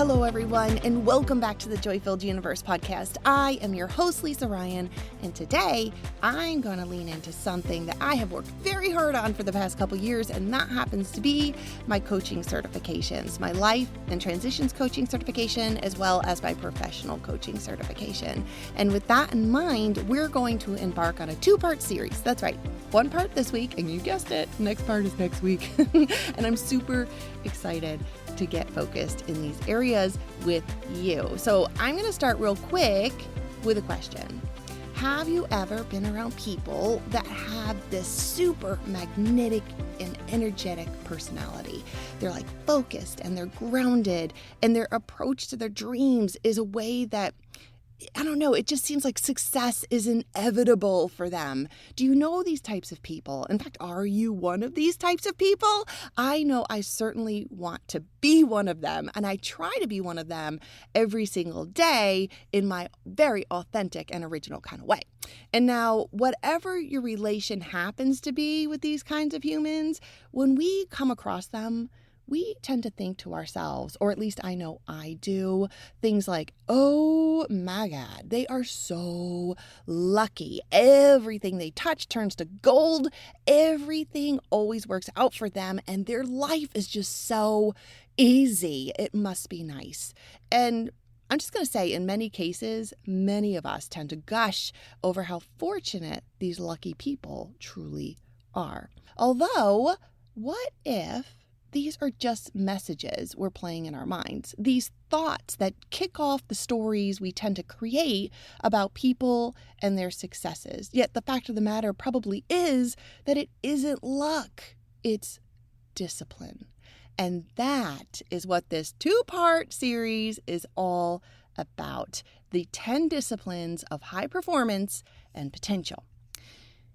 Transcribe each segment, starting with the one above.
Hello, everyone, and welcome back to the Joy-Filled Universe podcast. I am your host, Lisa Ryan, and today I'm going to lean into something that I have worked very hard on for the past couple years, and that happens to be my coaching certifications, my life and transitions coaching certification, as well as my professional coaching certification. And with that in mind, we're going to embark on a two-part series. That's right, one part this week, and you guessed it, next part is next week. And I'm super excited to get focused in these areas with you. So I'm going to start real quick with a question. Have you ever been around people that have this super magnetic and energetic personality? They're like focused and they're grounded, and their approach to their dreams is a way that, I don't know, it just seems like success is inevitable for them. Do you know these types of people? In fact, are you one of these types of people? I know I certainly want to be one of them, and I try to be one of them every single day in my very authentic and original kind of way. And now, whatever your relation happens to be with these kinds of humans, when we come across them, we tend to think to ourselves, or at least I know I do, things like, oh my God, they are so lucky. Everything they touch turns to gold. Everything always works out for them, and their life is just so easy. It must be nice. And I'm just going to say, in many cases, many of us tend to gush over how fortunate these lucky people truly are. Although, what if these are just messages we're playing in our minds, these thoughts that kick off the stories we tend to create about people and their successes? Yet the fact of the matter probably is that it isn't luck, it's discipline. And that is what this two-part series is all about, the 10 disciplines of high performance and potential.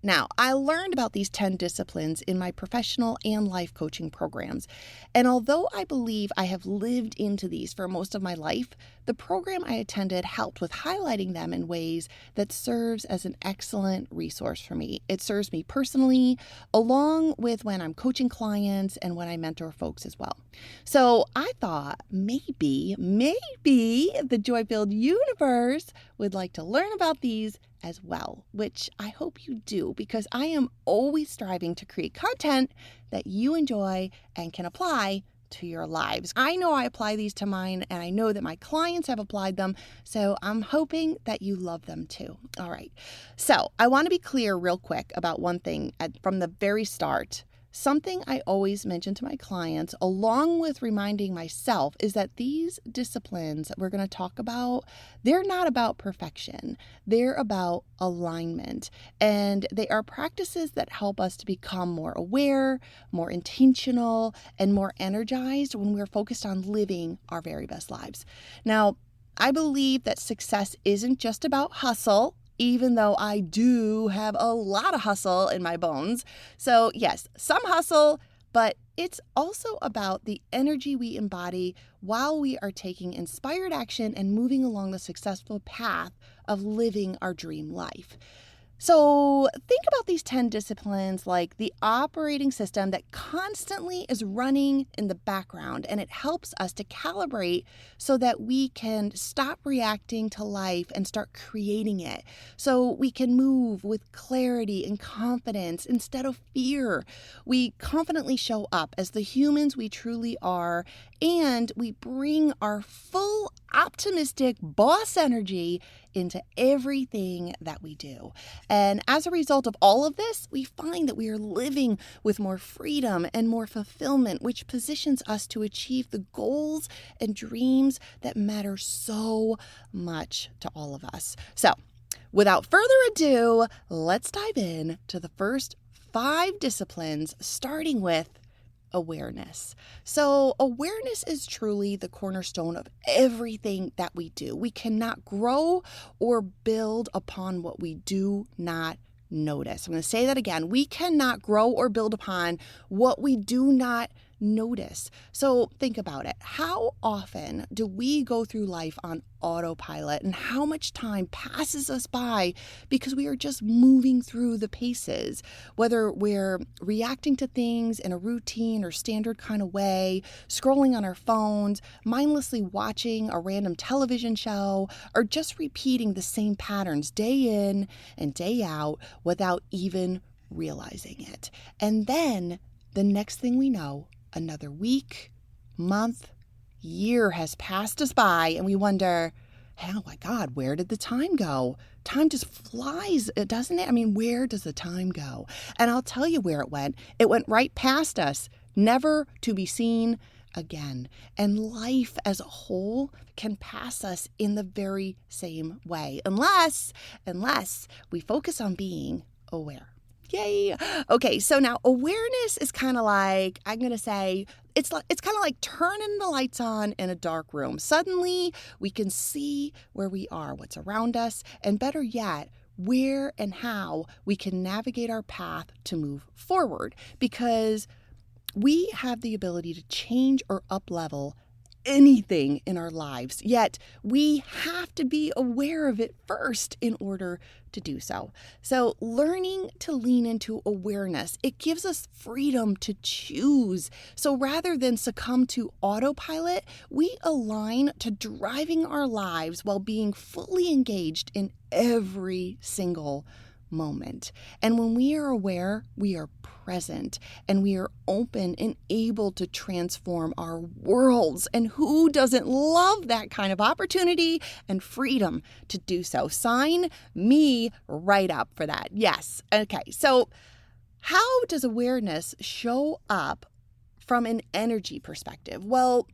Now, I learned about these 10 disciplines in my professional and life coaching programs. And although I believe I have lived into these for most of my life, the program I attended helped with highlighting them in ways that serves as an excellent resource for me. It serves me personally, along with when I'm coaching clients and when I mentor folks as well. So I thought maybe the Joy-Filled Universe would like to learn about these as well, which I hope you do, because I am always striving to create content that you enjoy and can apply to your lives. I know I apply these to mine, and I know that my clients have applied them, so I'm hoping that you love them too. All right. So I want to be clear real quick about one thing from the very start. Something I always mention to my clients, along with reminding myself, is that these disciplines that we're going to talk about, they're not about perfection. They're about alignment. And they are practices that help us to become more aware, more intentional, and more energized when we're focused on living our very best lives. Now, I believe that success isn't just about hustle, even though I do have a lot of hustle in my bones. So yes, some hustle, but it's also about the energy we embody while we are taking inspired action and moving along the successful path of living our dream life. So think about these 10 disciplines like the operating system that constantly is running in the background, and it helps us to calibrate so that we can stop reacting to life and start creating it. So we can move with clarity and confidence instead of fear. We confidently show up as the humans we truly are, and we bring our full optimistic boss energy into everything that we do. And as a result of all of this, we find that we are living with more freedom and more fulfillment, which positions us to achieve the goals and dreams that matter so much to all of us. So, without further ado, let's dive in to the first 5 disciplines, starting with awareness. So awareness is truly the cornerstone of everything that we do. We cannot grow or build upon what we do not notice. I'm going to say that again. We cannot grow or build upon what we do not notice. So think about it. How often do we go through life on autopilot, and how much time passes us by because we are just moving through the paces, whether we're reacting to things in a routine or standard kind of way, scrolling on our phones, mindlessly watching a random television show, or just repeating the same patterns day in and day out without even realizing it. And then the next thing we know, another week, month, year has passed us by, and we wonder, oh my God, where did the time go? Time just flies, doesn't it? I mean, where does the time go? And I'll tell you where it went. It went right past us, never to be seen again. And life as a whole can pass us in the very same way, unless we focus on being aware. Yay. Okay, so now awareness is kind of like, I'm going to say, it's kind of like turning the lights on in a dark room. Suddenly, we can see where we are, what's around us, and better yet, where and how we can navigate our path to move forward, because we have the ability to change or up-level anything in our lives, yet we have to be aware of it first in order to do so. So learning to lean into awareness, it gives us freedom to choose. So rather than succumb to autopilot, we align to driving our lives while being fully engaged in every single moment. And when we are aware, we are present, and we are open and able to transform our worlds. And who doesn't love that kind of opportunity and freedom to do so? Sign me right up for that. Yes. Okay. So how does awareness show up from an energy perspective? Well,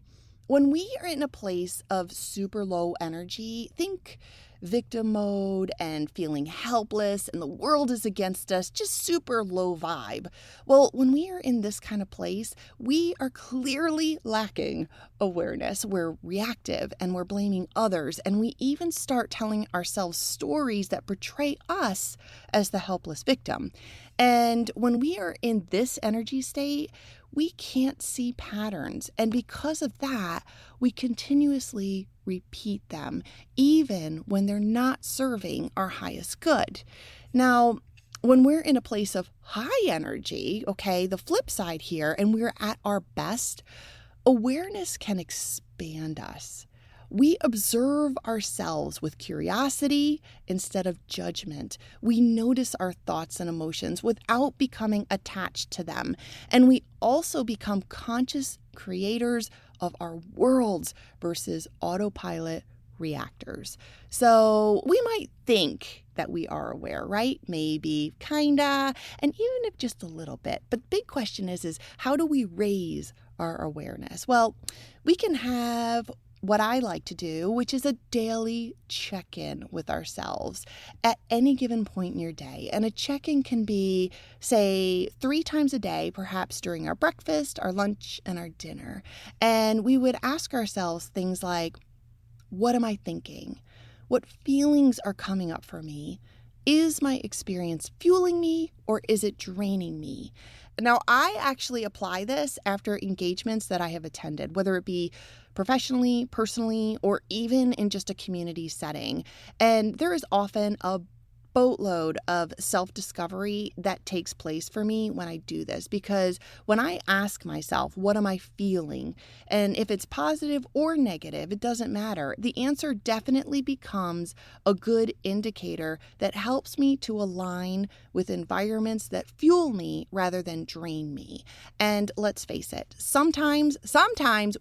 when we are in a place of super low energy, think victim mode and feeling helpless and the world is against us, just super low vibe. Well, when we are in this kind of place, we are clearly lacking awareness. We're reactive and we're blaming others, and we even start telling ourselves stories that portray us as the helpless victim. And when we are in this energy state, we can't see patterns. And because of that, we continuously repeat them, even when they're not serving our highest good. Now, when we're in a place of high energy, okay, the flip side here, and we're at our best, awareness can expand us. We observe ourselves with curiosity instead of judgment. We notice our thoughts and emotions without becoming attached to them. And we also become conscious creators of our worlds versus autopilot reactors. So we might think that we are aware, right? Maybe, kinda, and even if just a little bit. But the big question is how do we raise our awareness? Well, we can have what I like to do, which is a daily check-in with ourselves at any given point in your day. And a check-in can be, say, 3 times a day, perhaps during our breakfast, our lunch, and our dinner. And we would ask ourselves things like, what am I thinking? What feelings are coming up for me? Is my experience fueling me, or is it draining me? Now, I actually apply this after engagements that I have attended, whether it be professionally, personally, or even in just a community setting. And there is often a boatload of self-discovery that takes place for me when I do this, because when I ask myself, what am I feeling? And if it's positive or negative, it doesn't matter. The answer definitely becomes a good indicator that helps me to align with environments that fuel me rather than drain me. And let's face it, sometimes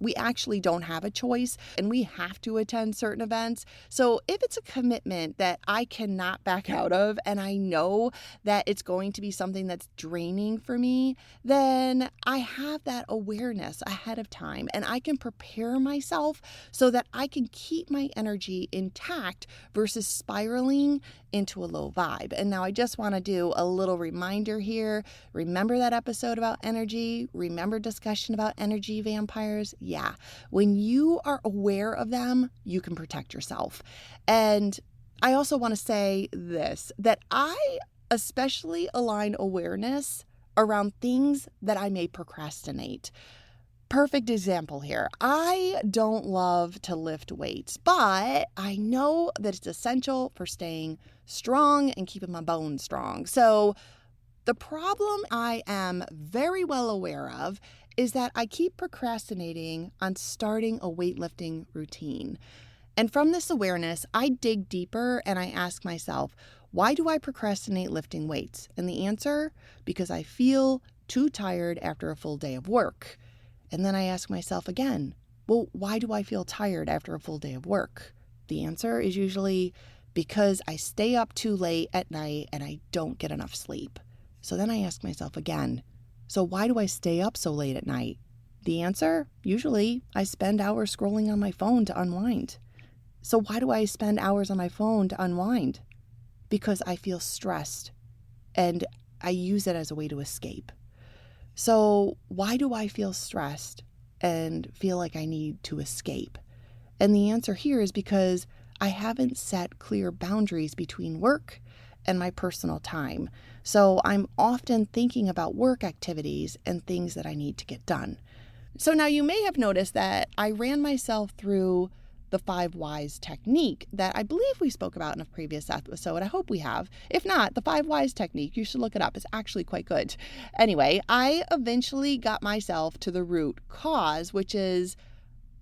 we actually don't have a choice and we have to attend certain events. So if it's a commitment that I cannot back out of, and I know that it's going to be something that's draining for me, then I have that awareness ahead of time, and I can prepare myself so that I can keep my energy intact versus spiraling into a low vibe. And now I just want to do a little reminder here. Remember that episode about energy? Remember discussion about energy vampires? Yeah. When you are aware of them, you can protect yourself. And I also want to say this, that I especially align awareness around things that I may procrastinate. perfect example here. I don't love to lift weights, but I know that it's essential for staying strong and keeping my bones strong. So the problem I am very well aware of is that I keep procrastinating on starting a weightlifting routine. And from this awareness, I dig deeper and I ask myself, why do I procrastinate lifting weights? And the answer, because I feel too tired after a full day of work. And then I ask myself again, well, why do I feel tired after a full day of work? The answer is usually because I stay up too late at night and I don't get enough sleep. So then I ask myself again, so why do I stay up so late at night? The answer, usually I spend hours scrolling on my phone to unwind. So why do I spend hours on my phone to unwind? Because I feel stressed and I use it as a way to escape. So why do I feel stressed and feel like I need to escape? And the answer here is because I haven't set clear boundaries between work and my personal time. So I'm often thinking about work activities and things that I need to get done. So now you may have noticed that I ran myself through the 5 whys technique that I believe we spoke about in a previous episode. I hope we have. If not, the 5 whys technique, you should look it up. It's actually quite good. Anyway, I eventually got myself to the root cause, which is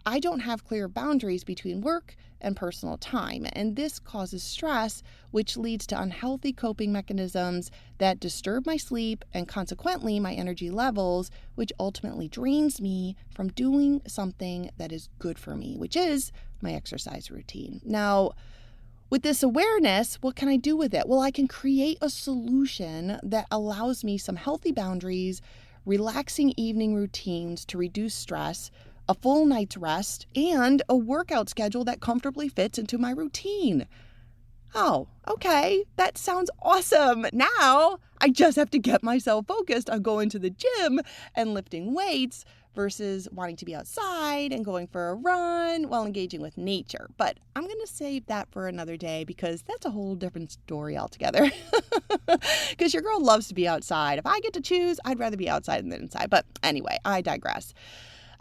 I don't have clear boundaries between work and personal time. And this causes stress, which leads to unhealthy coping mechanisms that disturb my sleep and consequently my energy levels, which ultimately drains me from doing something that is good for me, which is my exercise routine. Now, with this awareness, what can I do with it? Well, I can create a solution that allows me some healthy boundaries, relaxing evening routines to reduce stress, a full night's rest, and a workout schedule that comfortably fits into my routine. Oh, okay, that sounds awesome. Now I just have to get myself focused on going to the gym and lifting weights versus wanting to be outside and going for a run while engaging with nature. But I'm going to save that for another day because that's a whole different story altogether. Because your girl loves to be outside. If I get to choose, I'd rather be outside than inside. But anyway, I digress.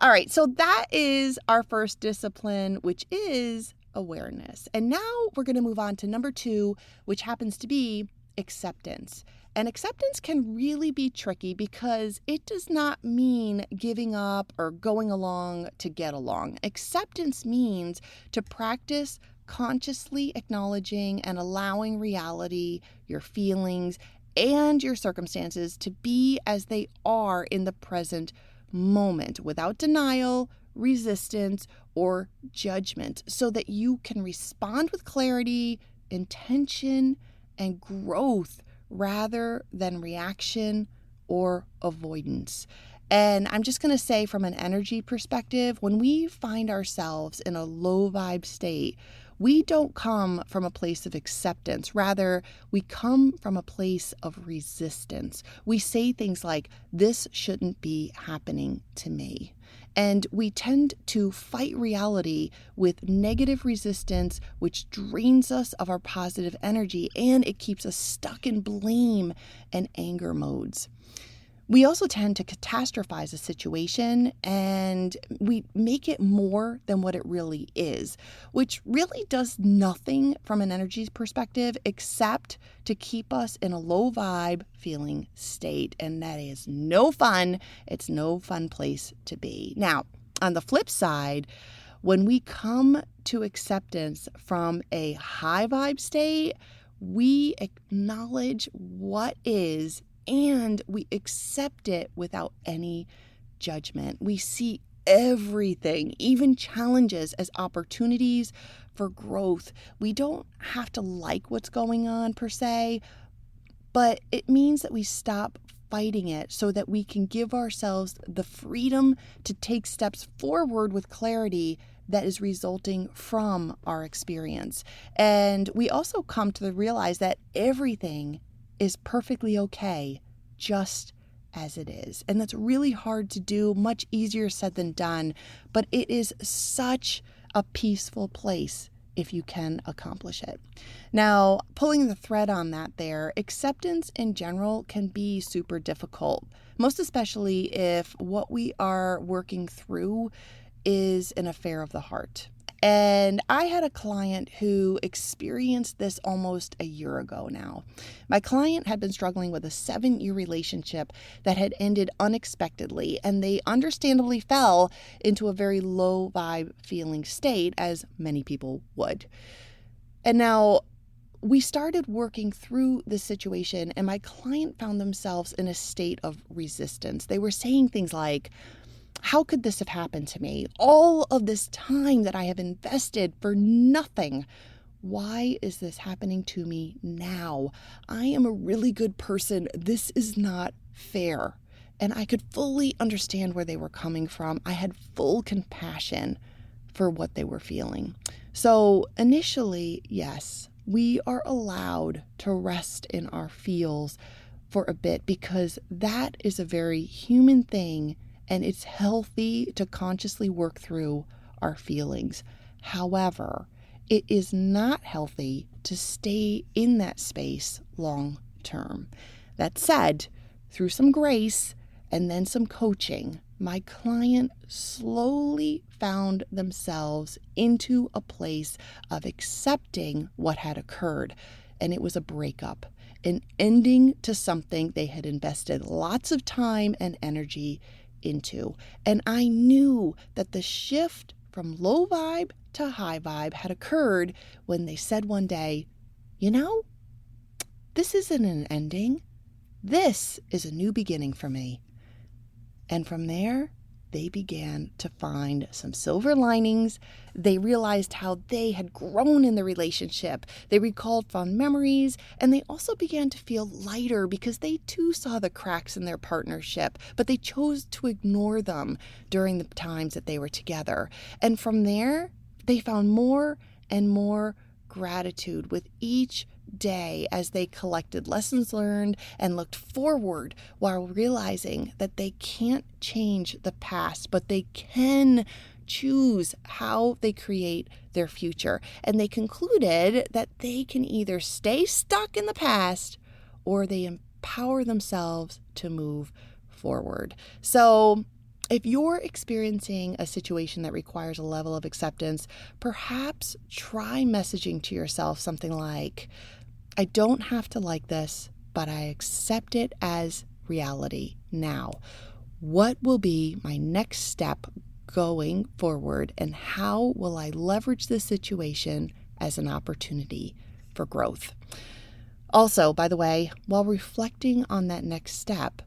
All right, so that is our first discipline, which is awareness. And now we're going to move on to number 2, which happens to be acceptance. And acceptance can really be tricky because it does not mean giving up or going along to get along. Acceptance means to practice consciously acknowledging and allowing reality, your feelings, and your circumstances to be as they are in the present moment without denial, resistance, or judgment so that you can respond with clarity, intention, and growth rather than reaction or avoidance. And I'm just going to say from an energy perspective, when we find ourselves in a low vibe state, we don't come from a place of acceptance. Rather, we come from a place of resistance. We say things like, this shouldn't be happening to me. And we tend to fight reality with negative resistance, which drains us of our positive energy, and it keeps us stuck in blame and anger modes. We also tend to catastrophize a situation and we make it more than what it really is, which really does nothing from an energy perspective except to keep us in a low vibe feeling state. And that is no fun. It's no fun place to be. Now, on the flip side, when we come to acceptance from a high vibe state, we acknowledge what is and we accept it without any judgment. We see everything, even challenges, as opportunities for growth. We don't have to like what's going on per se, but it means that we stop fighting it so that we can give ourselves the freedom to take steps forward with clarity that is resulting from our experience. And we also come to realize that everything is perfectly okay, just as it is. And that's really hard to do, much easier said than done, but it is such a peaceful place if you can accomplish it. Now, pulling the thread on that there, acceptance in general can be super difficult, most especially if what we are working through is an affair of the heart. And I had a client who experienced this almost a year ago now. My client had been struggling with a 7-year relationship that had ended unexpectedly, and they understandably fell into a very low vibe feeling state, as many people would. And now we started working through the situation, and my client found themselves in a state of resistance. They were saying things like, how could this have happened to me? All of this time that I have invested for nothing. Why is this happening to me now? I am a really good person. This is not fair. And I could fully understand where they were coming from. I had full compassion for what they were feeling. So initially, yes, we are allowed to rest in our feels for a bit because that is a very human thing. And it's healthy to consciously work through our feelings. However, it is not healthy to stay in that space long term. That said, through some grace and then some coaching, my client slowly found themselves into a place of accepting what had occurred. And it was a breakup, an ending to something they had invested lots of time and energy into. And I knew that the shift from low vibe to high vibe had occurred when they said one day, this isn't an ending. This is a new beginning for me. And from there, they began to find some silver linings. They realized how they had grown in the relationship. They recalled fond memories, and they also began to feel lighter because they too saw the cracks in their partnership, but they chose to ignore them during the times that they were together. And from there, they found more and more gratitude with each day as they collected lessons learned and looked forward while realizing that they can't change the past, but they can choose how they create their future. And they concluded that they can either stay stuck in the past or they empower themselves to move forward. So if you're experiencing a situation that requires a level of acceptance, perhaps try messaging to yourself something like, I don't have to like this, but I accept it as reality now. What will be my next step going forward, and how will I leverage this situation as an opportunity for growth? Also, by the way, while reflecting on that next step,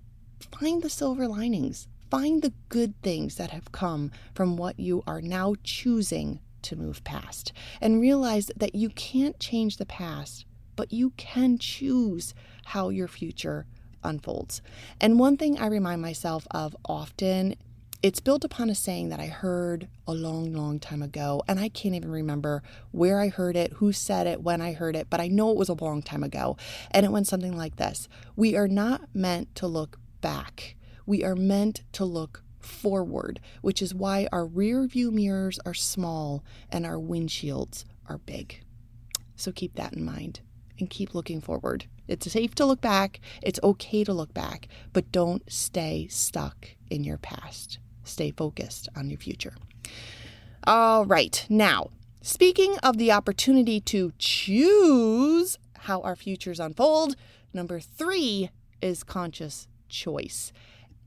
find the silver linings. Find the good things that have come from what you are now choosing to move past, and realize that you can't change the past, but you can choose how your future unfolds. And one thing I remind myself of often, it's built upon a saying that I heard a long, long time ago, and I can't even remember where I heard it, who said it, when I heard it, but I know it was a long time ago. And it went something like this: we are not meant to look back. We are meant to look forward, which is why our rear view mirrors are small and our windshields are big. So keep that in mind and keep looking forward. It's safe to look back. It's okay to look back, but don't stay stuck in your past. Stay focused on your future. All right. Now, speaking of the opportunity to choose how our futures unfold, number 3 is conscious choice.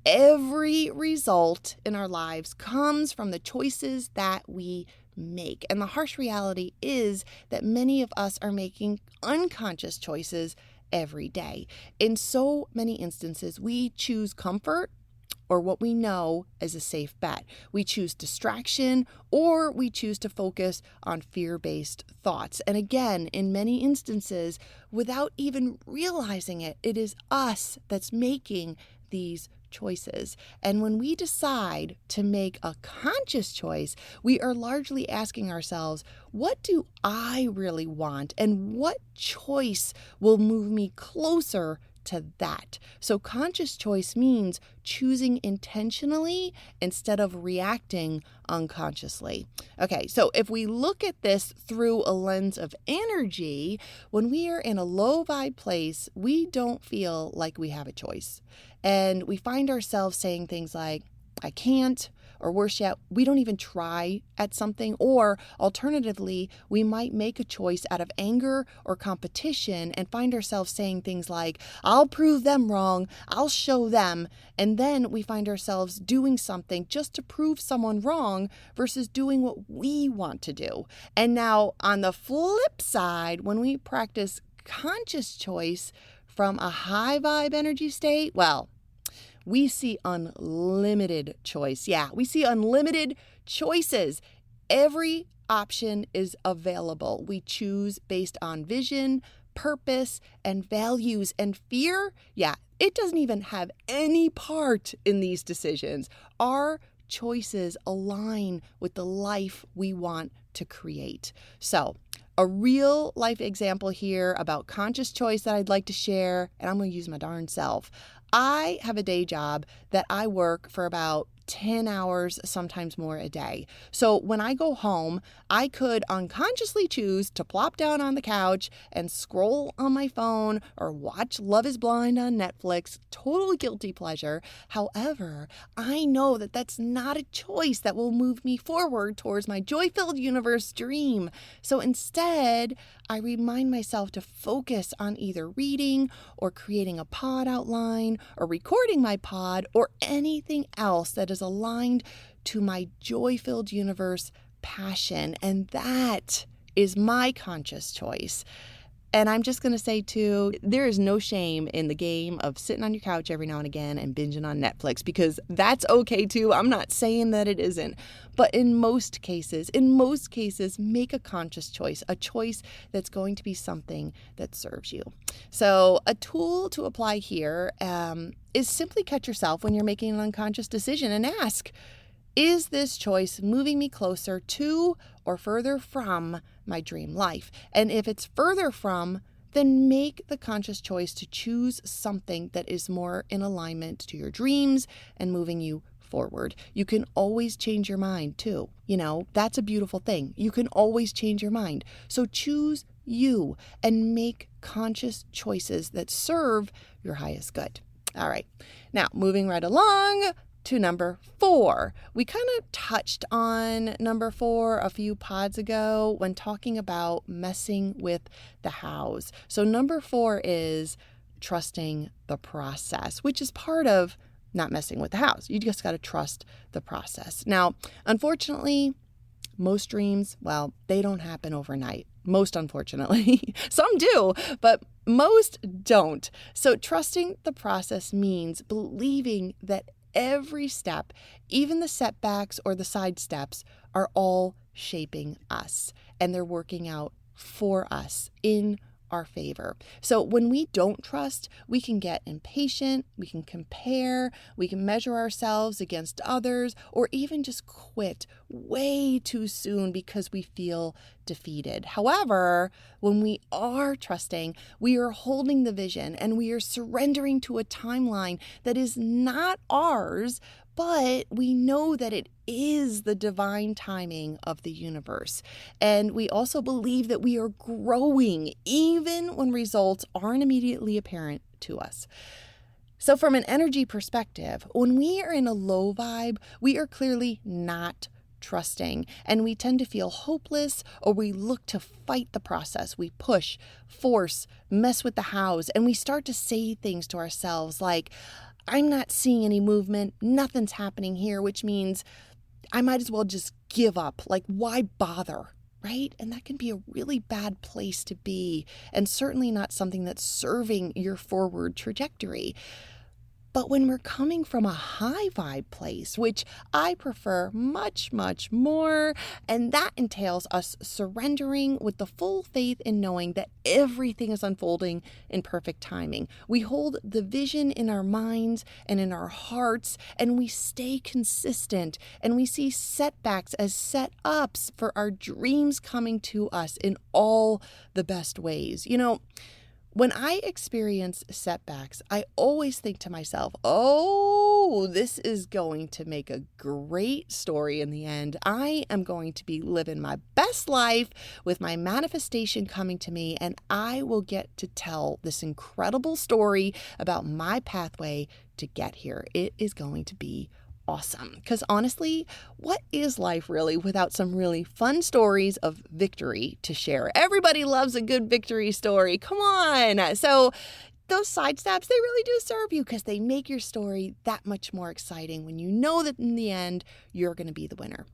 Every result in our lives comes from the choices that we make. And the harsh reality is that many of us are making unconscious choices every day. In so many instances, we choose comfort or what we know as a safe bet. We choose distraction, or we choose to focus on fear-based thoughts. And again, in many instances, without even realizing it, it is us that's making these choices. And when we decide to make a conscious choice, we are largely asking ourselves, what do I really want? And what choice will move me closer to that. So conscious choice means choosing intentionally instead of reacting unconsciously. Okay, so if we look at this through a lens of energy, when we are in a low vibe place, we don't feel like we have a choice. And we find ourselves saying things like, I can't, or worse yet, we don't even try at something, or alternatively, we might make a choice out of anger or competition and find ourselves saying things like, I'll prove them wrong, I'll show them, and then we find ourselves doing something just to prove someone wrong versus doing what we want to do. And now on the flip side, when we practice conscious choice from a high vibe energy state, well, we see unlimited choice. Yeah, we see unlimited choices. Every option is available. We choose based on vision, purpose, and values. And fear, yeah, it doesn't even have any part in these decisions. Our choices align with the life we want to create. So, a real life example here about conscious choice that I'd like to share, and I'm going to use my darn self. I have a day job that I work for about 10 hours, sometimes more a day. So when I go home, I could unconsciously choose to plop down on the couch and scroll on my phone or watch Love is Blind on Netflix, total guilty pleasure. However, I know that that's not a choice that will move me forward towards my joy-filled universe dream. So instead, I remind myself to focus on either reading or creating a pod outline or recording my pod or anything else that is aligned to my joy-filled universe passion. And that is my conscious choice. And I'm just going to say too, there is no shame in the game of sitting on your couch every now and again and binging on Netflix, because that's okay too. I'm not saying that it isn't. But in most cases, make a conscious choice, a choice that's going to be something that serves you. So a tool to apply here is simply catch yourself when you're making an unconscious decision and ask, is this choice moving me closer to or further from my dream life? And if it's further from, then make the conscious choice to choose something that is more in alignment to your dreams and moving you forward. You can always change your mind too. You know, that's a beautiful thing. You can always change your mind. So choose you and make conscious choices that serve your highest good. All right. Now, moving right along to number 4. We kind of touched on number 4 a few pods ago when talking about messing with the hows. So number 4 is trusting the process, which is part of not messing with the hows. You just got to trust the process. Now, unfortunately, most dreams, well, they don't happen overnight. Most unfortunately. Some do, but most don't. So trusting the process means believing that every step, even the setbacks or the side steps, are all shaping us, and they're working out for us in our favor. So when we don't trust, we can get impatient, we can compare, we can measure ourselves against others, or even just quit way too soon because we feel defeated. However, when we are trusting, we are holding the vision and we are surrendering to a timeline that is not ours, but we know that it is the divine timing of the universe. And we also believe that we are growing even when results aren't immediately apparent to us. So from an energy perspective, when we are in a low vibe, we are clearly not trusting, and we tend to feel hopeless, or we look to fight the process. We push, force, mess with the hows, and we start to say things to ourselves like, I'm not seeing any movement, nothing's happening here, which means I might as well just give up. Like, why bother, right? And that can be a really bad place to be, and certainly not something that's serving your forward trajectory. But when we're coming from a high vibe place, which I prefer much, much more, and that entails us surrendering with the full faith in knowing that everything is unfolding in perfect timing. We hold the vision in our minds and in our hearts, and we stay consistent, and we see setbacks as set-ups for our dreams coming to us in all the best ways. You know, When I experience setbacks, I always think to myself, oh, this is going to make a great story in the end. I am going to be living my best life with my manifestation coming to me, and I will get to tell this incredible story about my pathway to get here. It is going to be awesome. Because honestly, what is life really without some really fun stories of victory to share? Everybody loves a good victory story. Come on. So those side steps, they really do serve you because they make your story that much more exciting when you know that in the end, you're going to be the winner.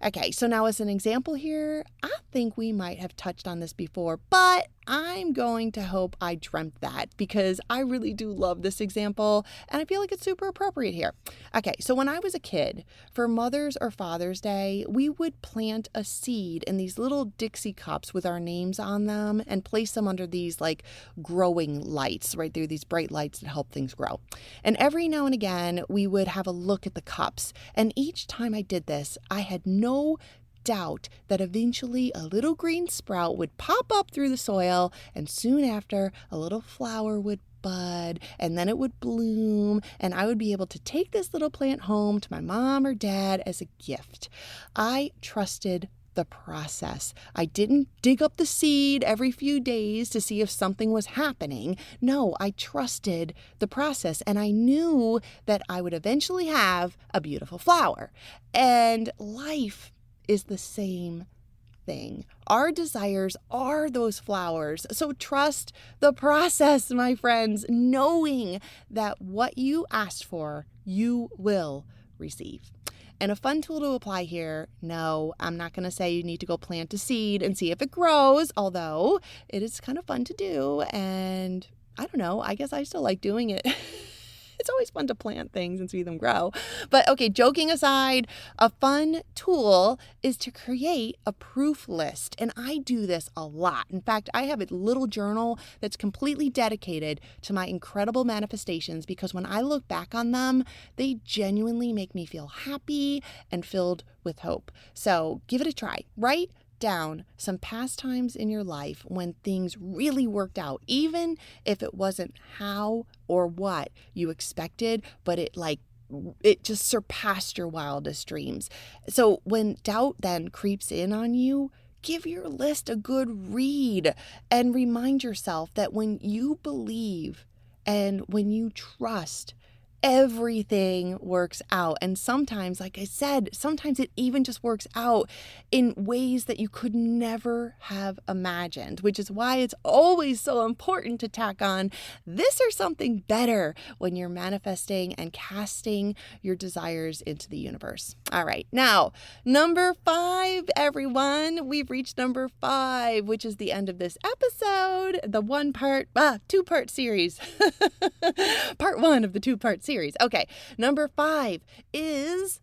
Okay, so now as an example here, I think we might have touched on this before, but I'm going to hope I dreamt that because I really do love this example and I feel like it's super appropriate here. Okay, so when I was a kid, for Mother's or Father's Day, we would plant a seed in these little Dixie cups with our names on them and place them under these like growing lights, right? They're these bright lights that help things grow. And every now and again, we would have a look at the cups. And each time I did this, I had no doubt that eventually a little green sprout would pop up through the soil, and soon after a little flower would bud, and then it would bloom, and I would be able to take this little plant home to my mom or dad as a gift. I trusted the process. I didn't dig up the seed every few days to see if something was happening. No, I trusted the process, and I knew that I would eventually have a beautiful flower. And life is the same thing. Our desires are those flowers. So trust the process, my friends, knowing that what you asked for, you will receive. And a fun tool to apply here, no, I'm not going to say you need to go plant a seed and see if it grows, although it is kind of fun to do. And I don't know, I guess I still like doing it. It's always fun to plant things and see them grow. But okay, joking aside, a fun tool is to create a proof list. And I do this a lot. In fact, I have a little journal that's completely dedicated to my incredible manifestations because when I look back on them, they genuinely make me feel happy and filled with hope. So give it a try. Write down some past times in your life when things really worked out, even if it wasn't how or what you expected, but it just surpassed your wildest dreams. So when doubt then creeps in on you, give your list a good read and remind yourself that when you believe and when you trust, everything works out. And sometimes, like I said, sometimes it even just works out in ways that you could never have imagined, which is why it's always so important to tack on this or something better when you're manifesting and casting your desires into the universe. All right. Now, number 5, everyone, we've reached number 5, which is the end of this episode, the 2-part series, part 1 of the 2-part series. Okay, number 5 is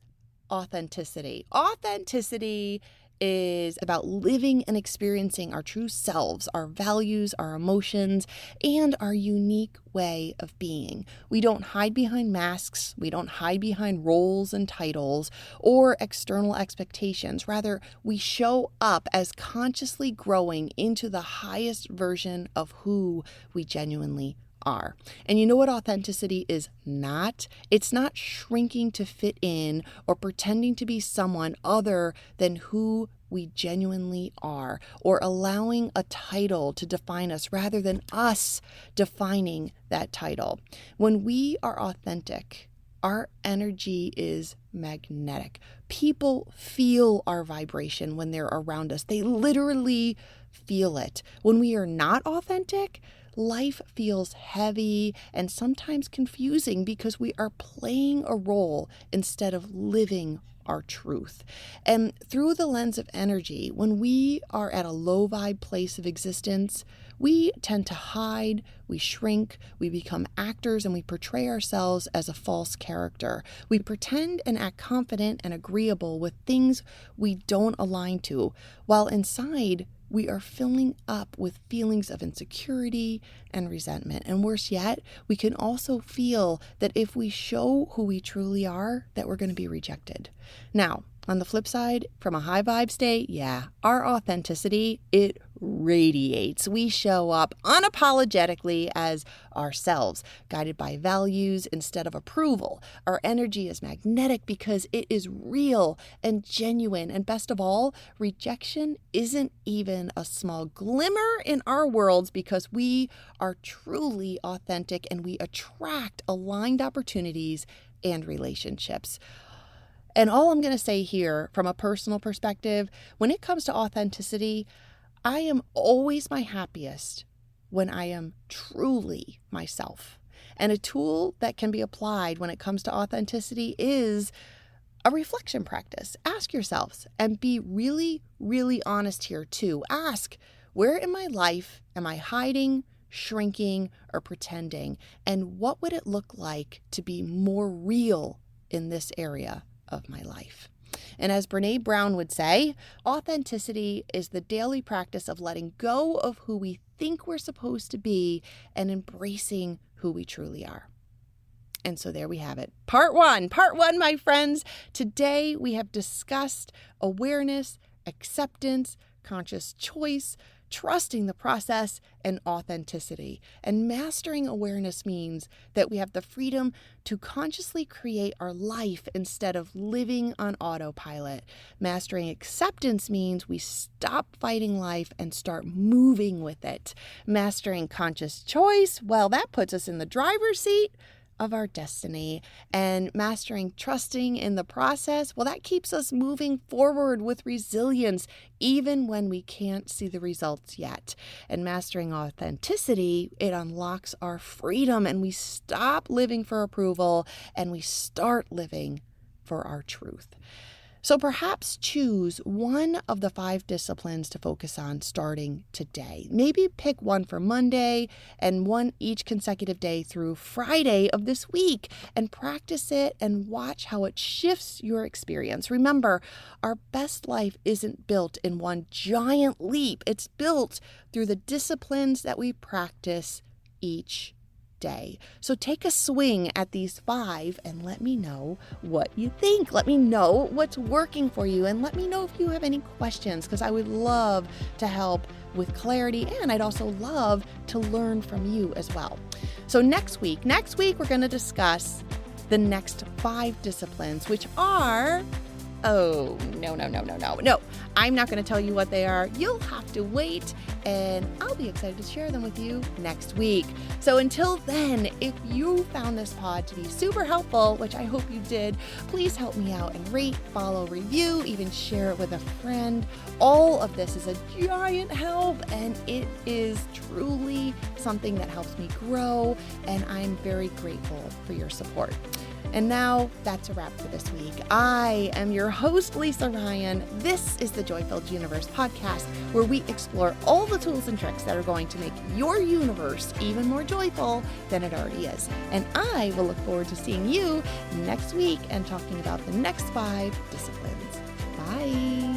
authenticity. Authenticity is about living and experiencing our true selves, our values, our emotions, and our unique way of being. We don't hide behind masks. We don't hide behind roles and titles or external expectations. Rather, we show up as consciously growing into the highest version of who we genuinely are. And you know what authenticity is not? It's not shrinking to fit in or pretending to be someone other than who we genuinely are, or allowing a title to define us rather than us defining that title. When we are authentic, our energy is magnetic. People feel our vibration when they're around us. They literally feel it. When we are not authentic, life feels heavy and sometimes confusing because we are playing a role instead of living our truth. And through the lens of energy, when we are at a low vibe place of existence, we tend to hide, we shrink, we become actors, and we portray ourselves as a false character. We pretend and act confident and agreeable with things we don't align to, while inside we are filling up with feelings of insecurity and resentment. And worse yet, we can also feel that if we show who we truly are, that we're going to be rejected. Now, On the flip side, from a high vibe state, our authenticity, it radiates. We show up unapologetically as ourselves, guided by values instead of approval. Our energy is magnetic because it is real and genuine. And best of all, rejection isn't even a small glimmer in our worlds because we are truly authentic and we attract aligned opportunities and relationships. And all I'm going to say here from a personal perspective, when it comes to authenticity, I am always my happiest when I am truly myself. And a tool that can be applied when it comes to authenticity is a reflection practice. Ask yourselves and be really, really honest here too. Ask, where in my life am I hiding, shrinking, or pretending? And what would it look like to be more real in this area of my life? And as Brene Brown would say, authenticity is the daily practice of letting go of who we think we're supposed to be and embracing who we truly are. And so there we have it. Part one, my friends. Today we have discussed awareness, acceptance, conscious choice, trusting the process, and authenticity. And mastering awareness means that we have the freedom to consciously create our life instead of living on autopilot. Mastering acceptance means we stop fighting life and start moving with it. Mastering conscious choice, well, that puts us in the driver's seat of our destiny. And mastering trusting in the process, well, that keeps us moving forward with resilience, even when we can't see the results yet. And mastering authenticity, it unlocks our freedom and we stop living for approval and we start living for our truth. So perhaps choose one of the 5 disciplines to focus on starting today. Maybe pick one for Monday and one each consecutive day through Friday of this week and practice it and watch how it shifts your experience. Remember, our best life isn't built in one giant leap. It's built through the disciplines that we practice each day. So take a swing at these 5 and let me know what you think. Let me know what's working for you and let me know if you have any questions, because I would love to help with clarity and I'd also love to learn from you as well. So next week we're going to discuss the next 5 disciplines, which are no. I'm not going to tell you what they are. You'll have to wait, and I'll be excited to share them with you next week. So until then, if you found this pod to be super helpful, which I hope you did, please help me out and rate, follow, review, even share it with a friend. All of this is a giant help, and it is truly something that helps me grow, and I'm very grateful for your support. And now that's a wrap for this week. I am your host, Lisa Ryan. This is the Joy-Filled Universe podcast, where we explore all the tools and tricks that are going to make your universe even more joyful than it already is. And I will look forward to seeing you next week and talking about the next 5 disciplines. Bye.